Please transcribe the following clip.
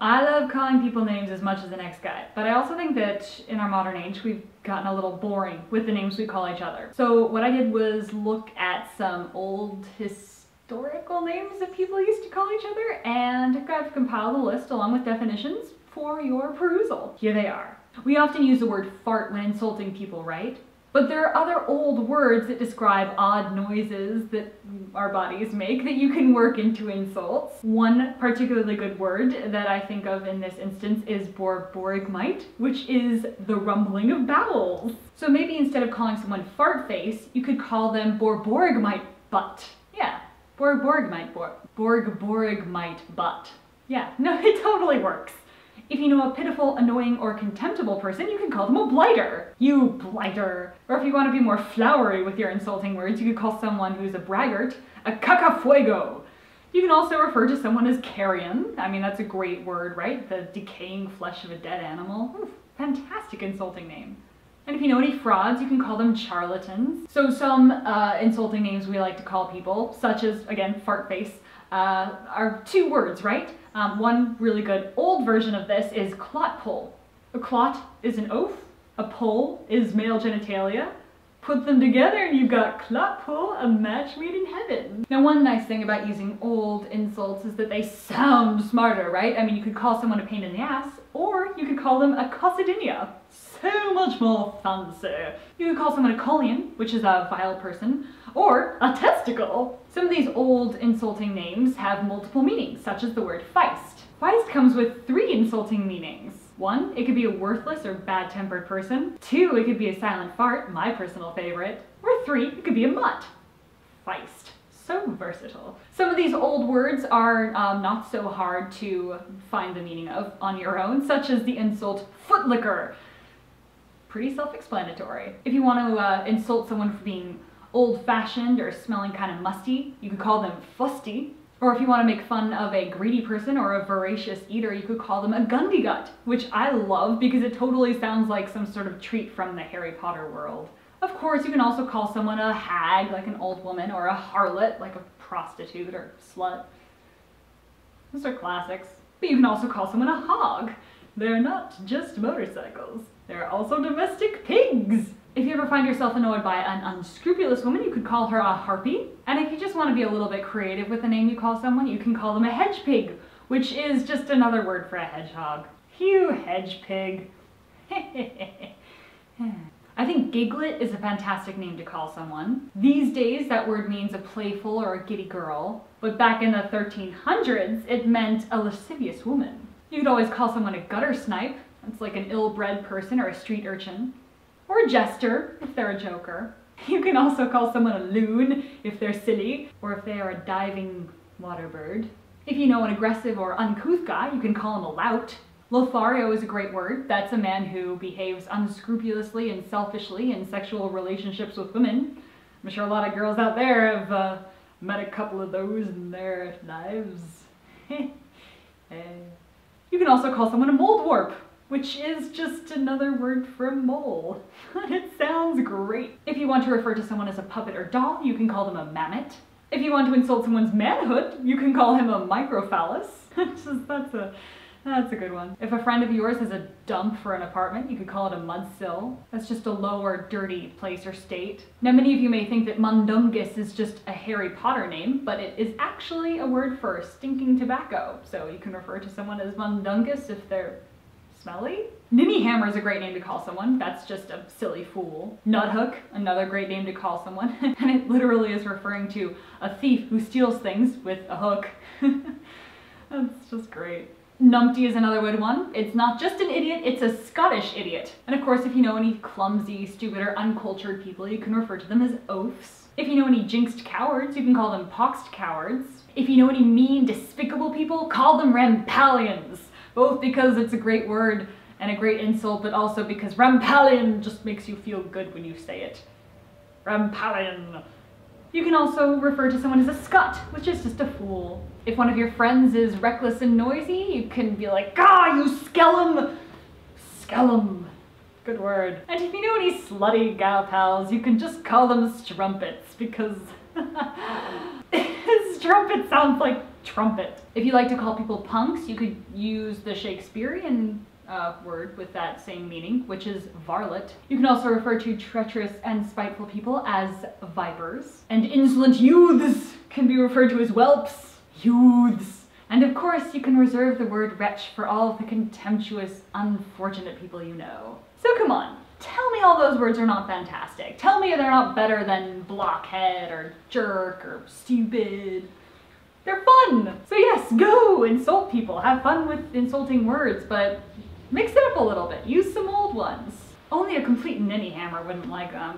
Now, I love calling people names as much as the next guy, but I also think that in our modern age, we've gotten a little boring with the names we call each other. So what I did was look at some old historical names that people used to call each other, and I've compiled a list along with definitions for your perusal. Here they are. We often use the word fart when insulting people, right? But there are other old words that describe odd noises that our bodies make that you can work into insults. One particularly good word that I think of in this instance is borborygmite, which is the rumbling of bowels. So maybe instead of calling someone fart face, you could call them borborygmite butt. Yeah, borborygmite butt. Yeah, no, it totally works. If you know a pitiful, annoying, or contemptible person, you can call them a blighter. You blighter. Or if you want to be more flowery with your insulting words, you could call someone who's a braggart a cacafuego. You can also refer to someone as carrion. I mean, that's a great word, right? The decaying flesh of a dead animal. Ooh, fantastic insulting name. And if you know any frauds, you can call them charlatans. So some insulting names we like to call people, such as, again, fart face, are two words, right? One really good old version of this is clot pull. A clot is an oath, a pull is male genitalia. Put them together and you've got clot pull, a match made in heaven. Now one nice thing about using old insults is that they sound smarter, right? I mean, you could call someone a pain in the ass, or you could call them a coccydynia. So much more fancy. You could call someone a collion, which is a vile person, or a testicle. Some of these old insulting names have multiple meanings, such as the word feist. Feist comes with 3 insulting meanings. 1, it could be a worthless or bad-tempered person. 2, it could be a silent fart, my personal favorite. Or 3, it could be a mutt. Feist. So versatile. Some of these old words are not so hard to find the meaning of on your own, such as the insult footlicker. Pretty self-explanatory. If you want to insult someone for being old-fashioned or smelling kind of musty, you could call them fusty. Or if you want to make fun of a greedy person or a voracious eater, you could call them a gundygut, which I love because it totally sounds like some sort of treat from the Harry Potter world. Of course, you can also call someone a hag, like an old woman, or a harlot, like a prostitute or slut. Those are classics. But you can also call someone a hog. They're not just motorcycles. They're also domestic pigs. If you ever find yourself annoyed by an unscrupulous woman, you could call her a harpy. And if you just want to be a little bit creative with the name you call someone, you can call them a hedge pig, which is just another word for a hedgehog. You hedge pig. I think giglet is a fantastic name to call someone. These days, that word means a playful or a giddy girl, but back in the 1300s, it meant a lascivious woman. You could always call someone a gutter snipe. That's like an ill-bred person or a street urchin. Or a jester, if they're a joker. You can also call someone a loon if they're silly, or if they are a diving water bird. If you know an aggressive or uncouth guy, you can call him a lout. Lothario is a great word. That's a man who behaves unscrupulously and selfishly in sexual relationships with women. I'm sure a lot of girls out there have met a couple of those in their lives. You can also call someone a moldwarp, which is just another word for mole. It sounds great. If you want to refer to someone as a puppet or doll, you can call them a mammoth. If you want to insult someone's manhood, you can call him a microphallus. That's a good one. If a friend of yours has a dump for an apartment, you could call it a mudsill. That's just a low or dirty place or state. Now, many of you may think that mundungus is just a Harry Potter name, but it is actually a word for stinking tobacco. So you can refer to someone as mundungus if they're smelly. Ninnyhammer is a great name to call someone. That's just a silly fool. Nuthook, another great name to call someone. And it literally is referring to a thief who steals things with a hook. That's just great. Numpty is another good one. It's not just an idiot, it's a Scottish idiot. And of course, if you know any clumsy, stupid, or uncultured people, you can refer to them as oafs. If you know any jinxed cowards, you can call them poxed cowards. If you know any mean, despicable people, call them rampallions. Both because it's a great word and a great insult, but also because rampallion just makes you feel good when you say it. Rampallion. You can also refer to someone as a scut, which is just a fool. If one of your friends is reckless and noisy, you can be like, "Ah, you skellum!" Skellum. Good word. And if you know any slutty gal pals, you can just call them strumpets, because Strumpet sounds like trumpet. If you like to call people punks, you could use the Shakespearean word with that same meaning, which is varlet. You can also refer to treacherous and spiteful people as vipers. And insolent youths can be referred to as whelps. Youths. And of course, you can reserve the word wretch for all of the contemptuous, unfortunate people you know. So come on, tell me all those words are not fantastic. Tell me they're not better than blockhead or jerk or stupid. They're fun! So yes, go insult people. Have fun with insulting words, but mix it up a little bit. Use some old ones. Only a complete ninny hammer wouldn't like them.